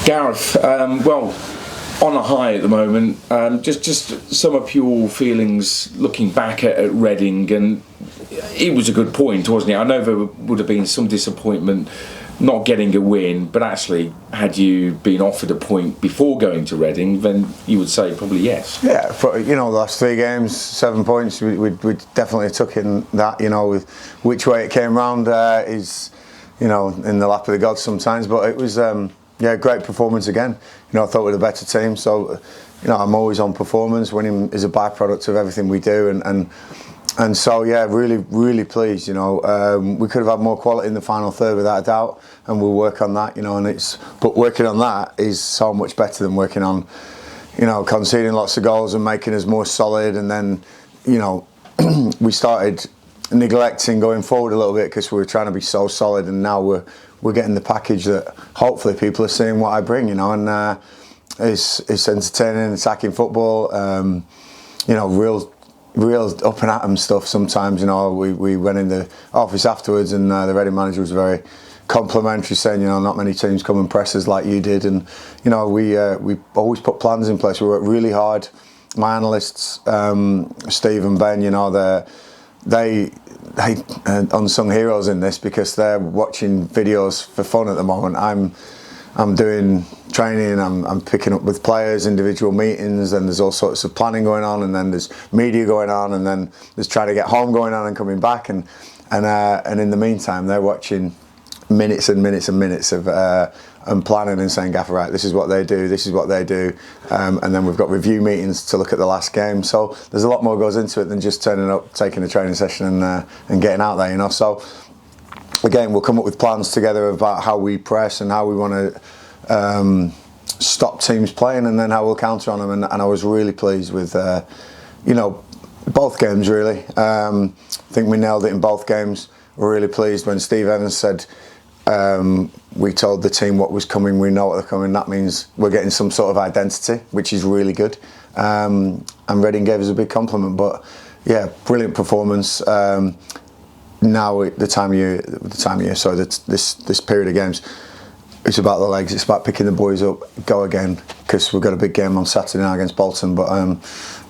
Gareth, well, on a high at the moment. Just some of your feelings looking back at Reading, and it was a good point, wasn't it? I know there would have been some disappointment not getting a win, but actually, had you been offered a point before going to Reading, then you would say probably yes. Yeah, but the last 3 games, 7 points, we definitely took in that. With which way it came round is, in the lap of the gods sometimes. But it was, great performance again. I thought we were the better team. So, I'm always on performance. Winning is a byproduct of everything we do, and so really, really pleased. We could have had more quality in the final third without a doubt, and we'll work on that. But working on that is so much better than working on, conceding lots of goals and making us more solid. And then, we started neglecting going forward a little bit because we were trying to be so solid, and now we're getting the package that hopefully people are seeing what I bring. And it's entertaining, attacking football. Real up and at 'em stuff sometimes. We went in the office afterwards, and the Reading manager was very complimentary, saying not many teams come and press us like you did, and we always put plans in place. We work really hard. My analysts, Steve and Ben, they unsung heroes in this because they're watching videos for fun at the moment. I'm doing training, I'm picking up with players, individual meetings, and there's all sorts of planning going on, and then there's media going on, and then there's trying to get home going on and coming back, and in the meantime they're watching minutes and minutes and minutes of and planning and saying, Gaffer, right, this is what they do, and then we've got review meetings to look at the last game. So there's a lot more goes into it than just turning up, taking a training session and getting out there. So again, we'll come up with plans together about how we press and how we want to stop teams playing, and then how we'll counter on them. And I was really pleased with, both games, really. I think we nailed it in both games. We're really pleased when Steve Evans said, we told the team what was coming, we know what they're coming. That means we're getting some sort of identity, which is really good. And Reading gave us a big compliment. But yeah, brilliant performance. Now the time of year, so this period of games, it's about the legs. It's about picking the boys up, go again, because we've got a big game on Saturday night against Bolton. But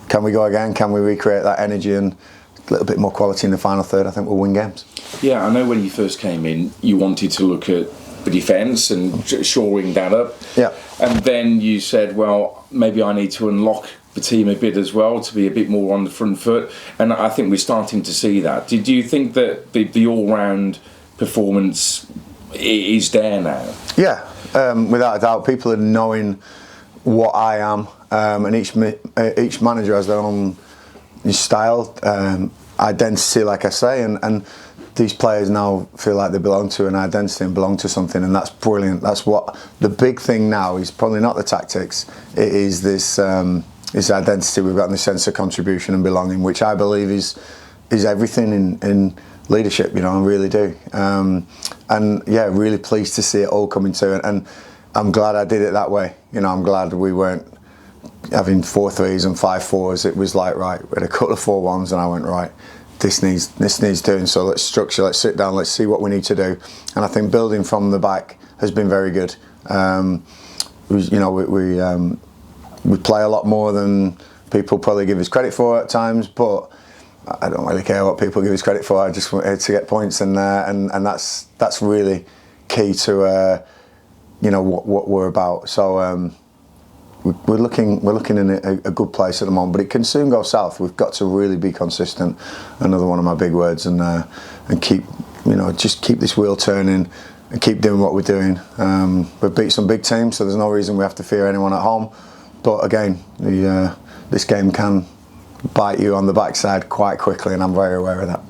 can we go again? Can we recreate that energy and a little bit more quality in the final third? I think we'll win games. Yeah, I know when you first came in, you wanted to look at the defence and shoring that up. Yeah. And then you said, well, maybe I need to unlock the team a bit as well to be a bit more on the front foot, and I think we're starting to see that. Did you think that the all-round performance is there now? Yeah, without a doubt. People are knowing what I am, and each manager has their own style, identity, like I say, and these players now feel like they belong to an identity and belong to something, and that's brilliant. That's what the big thing now is. Probably not the tactics. It is this identity we've got, and this sense of contribution and belonging, which I believe is everything in leadership. I really do. And yeah, really pleased to see it all coming to it, and I'm glad I did it that way. I'm glad we weren't having 4-3s and 5-4s. It was like, right, we had a couple of 4-1s, and I went, right, this needs doing. So let's structure, let's sit down, let's see what we need to do. And I think building from the back has been very good. We play a lot more than people probably give us credit for at times, but I don't really care what people give us credit for. I just want to get points, and that's really key to what we're about. So we're looking in a good place at the moment, but it can soon go south. We've got to really be consistent. Another one of my big words, and keep just keep this wheel turning and keep doing what we're doing. We've beat some big teams, so there's no reason we have to fear anyone at home. But again, this game can bite you on the backside quite quickly, and I'm very aware of that.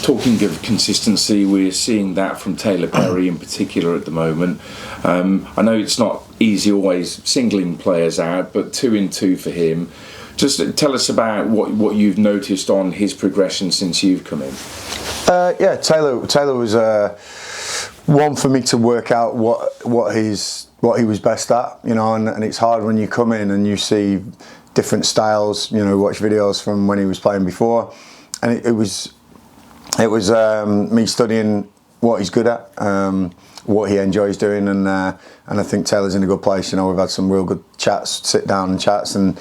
Talking of consistency, we're seeing that from Taylor Perry in particular at the moment. I know it's not easy always singling players out, but 2 in 2 for him. Just tell us about what you've noticed on his progression since you've come in. Yeah, Taylor was one for me to work out what he was best at, and it's hard when you come in and you see different styles. Watch videos from when he was playing before, and it was me studying what he's good at, what he enjoys doing, and I think Taylor's in a good place. You know, we've had some real good chats, sit down and chats, and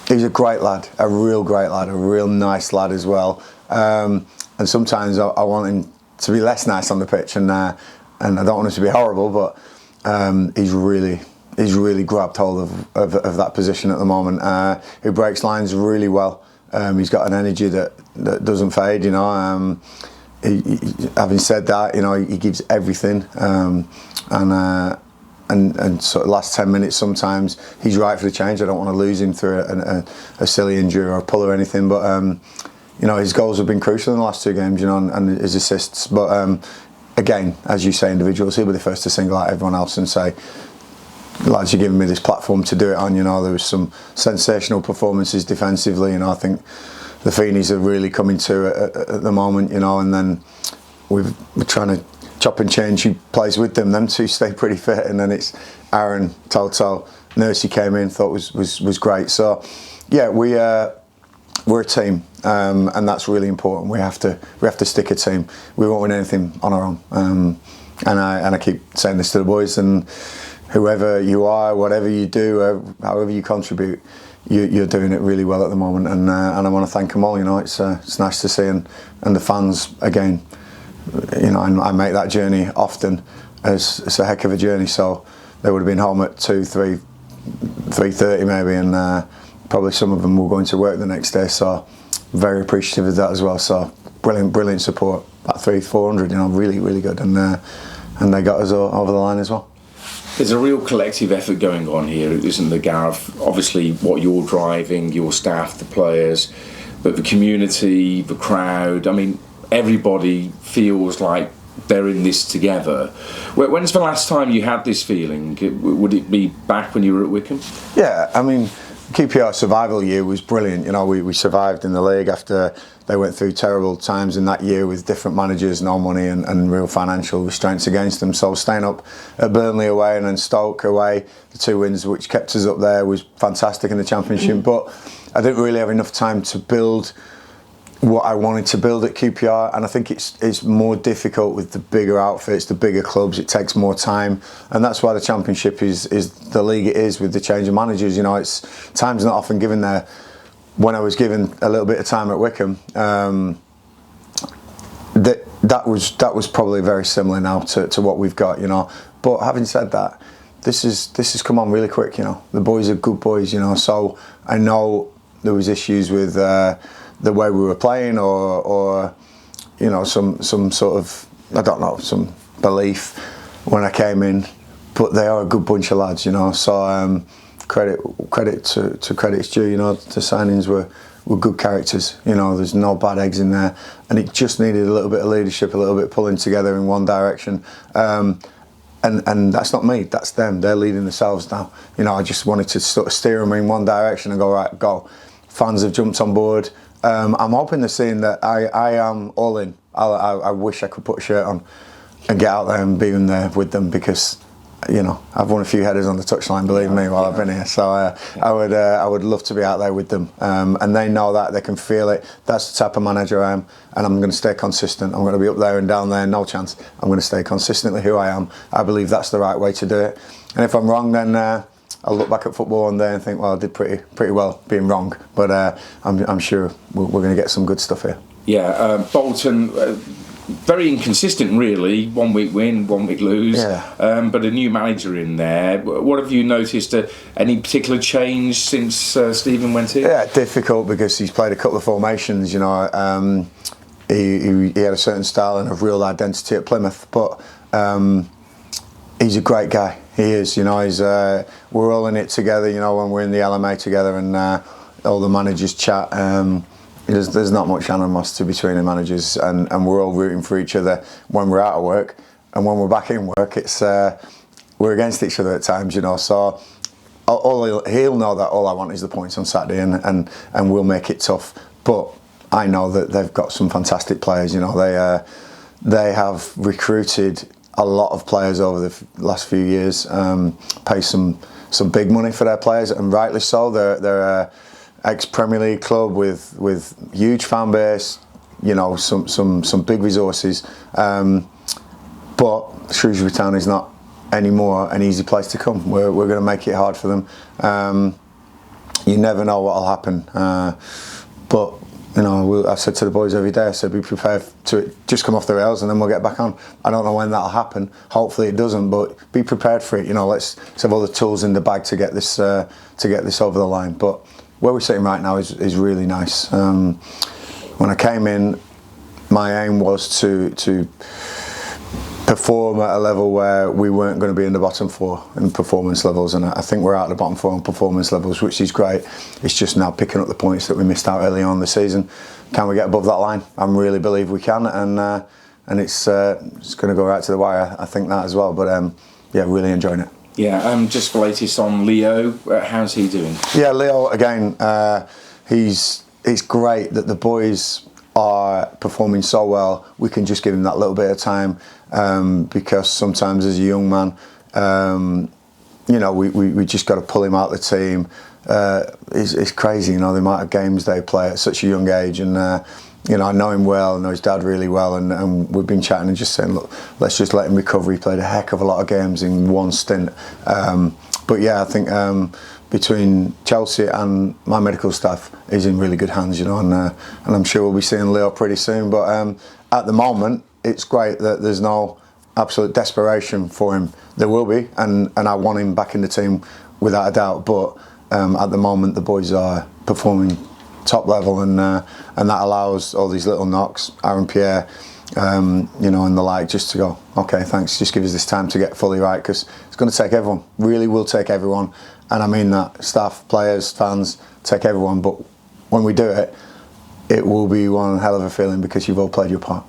he's a great lad, a real great lad, a real nice lad as well. And sometimes I want him to be less nice on the pitch, and I don't want him to be horrible, but he's really grabbed hold of that position at the moment. He breaks lines really well. He's got an energy that doesn't fade, you know. Having said that, you know, he gives everything, and sort of last 10 minutes sometimes he's right for the change. I don't want to lose him through a silly injury or a pull or anything, but you know, his goals have been crucial in the last 2 games, you know, and his assists. But again, as you say, individuals, he'll be the first to single out everyone else and say, lads, you're giving me this platform to do it on. You know, there was some sensational performances defensively, and I think the Feeneys are really coming to at the moment, you know, and then we're trying to chop and change who plays with them. Them two stay pretty fit, and then it's Aaron, Toto, Nursey came in, thought was great. So yeah, we're a team, and that's really important. We have to stick a team. We won't win anything on our own. And I keep saying this to the boys, and whoever you are, whatever you do, however you contribute, you're doing it really well at the moment, and I want to thank them all. You know, it's nice to see, and the fans again. You know, I make that journey often. It's a heck of a journey. So they would have been home at 3:30 maybe, and probably some of them will go into work the next day. So very appreciative of that as well. So brilliant support at 400. You know, really good, and they got us over the line as well. There's a real collective effort going on here, isn't there, Gareth? Obviously, what you're driving, your staff, the players, but the community, the crowd. I mean, everybody feels like they're in this together. When's the last time you had this feeling? Would it be back when you were at Wycombe? Yeah, I mean, QPR survival year was brilliant. You know, we survived in the league after they went through terrible times in that year with different managers, no money, and real financial restraints against them. So staying up at Burnley away and then Stoke away, the 2 wins which kept us up there, was fantastic in the Championship. But I didn't really have enough time to build what I wanted to build at QPR, and I think it's more difficult with the bigger outfits, the bigger clubs. It takes more time, and that's why the Championship is the league it is with the change of managers. You know, it's time's not often given there. When I was given a little bit of time at Wycombe, that was probably very similar now to what we've got. You know, but having said that, this has come on really quick. You know, the boys are good boys. You know, so I know there was issues with the way we were playing, or you know, some sort of, I don't know, some belief when I came in, but they are a good bunch of lads, you know. So credit to credit's due, you know. The signings were good characters, you know. There's no bad eggs in there, and it just needed a little bit of leadership, a little bit pulling together in one direction. And that's not me, that's them. They're leading themselves now. You know, I just wanted to sort of steer them in one direction and go, right, go. Fans have jumped on board. I'm hoping they're seeing that I am all in. I wish I could put a shirt on and get out there and be in there with them, because, you know, I've won a few headers on the touchline, believe me, while I've been here. So I would love to be out there with them, and they know that, they can feel it. That's the type of manager I am, and I'm going to stay consistent. I'm going to be up there and down there, no chance. I'm going to stay consistently who I am. I believe that's the right way to do it, and if I'm wrong, then I'll look back at football one day and think, well, I did pretty well being wrong. But I'm sure we're going to get some good stuff here. Yeah, Bolton, very inconsistent really. 1 week win, 1 week lose. Yeah. But a new manager in there. What have you noticed? Any particular change since Stephen went in? Yeah, difficult, because he's played a couple of formations. You know, he had a certain style and a real identity at Plymouth, but he's a great guy. He is, you know. We're all in it together, you know, when we're in the LMA together, and all the managers chat. There's not much animosity between the managers, and we're all rooting for each other when we're out of work, and when we're back in work, it's we're against each other at times, you know. So he'll know that all I want is the points on Saturday, and we'll make it tough. But I know that they've got some fantastic players, you know. They have recruited a lot of players over the last few years, pay some big money for their players, and rightly so. They're a ex-Premier League club with huge fan base, you know, some big resources, and but Shrewsbury Town is not anymore an easy place to come. We're going to make it hard for them. You never know what will happen, but you know, I said to the boys every day, I said, be prepared to just come off the rails and then we'll get back on. I don't know when that'll happen. Hopefully it doesn't, but be prepared for it. You know, let's have all the tools in the bag to get this over the line. But where we're sitting right now is really nice. When I came in, my aim was to perform at a level where we weren't going to be in the bottom four in performance levels, and I think we're out of the bottom four in performance levels, which is great. It's just now picking up the points that we missed out early on in the season. Can we get above that line? I really believe we can, and it's going to go right to the wire. I think that as well. But yeah, really enjoying it. Yeah, just the latest on Leo. How's he doing? Yeah, Leo again. It's great that the boys are performing so well. We can just give him that little bit of time, because sometimes as a young man, you know, we just got to pull him out of the team. It's crazy, you know, the amount of games they play at such a young age, and you know, I know him well, I know his dad really well, and we've been chatting and just saying, look, let's just let him recover. He played a heck of a lot of games in one stint, but yeah, I think between Chelsea and my medical staff, he's in really good hands, you know, and I'm sure we'll be seeing Leo pretty soon. But at the moment, it's great that there's no absolute desperation for him. There will be, and I want him back in the team without a doubt. But at the moment, the boys are performing top level, and that allows all these little knocks, Aaron Pierre, you know, and the like, just to go, okay, thanks, just give us this time to get fully right, because it's going to take everyone, really will take everyone, and I mean that, staff, players, fans, take everyone, but when we do it, it will be one hell of a feeling because you've all played your part.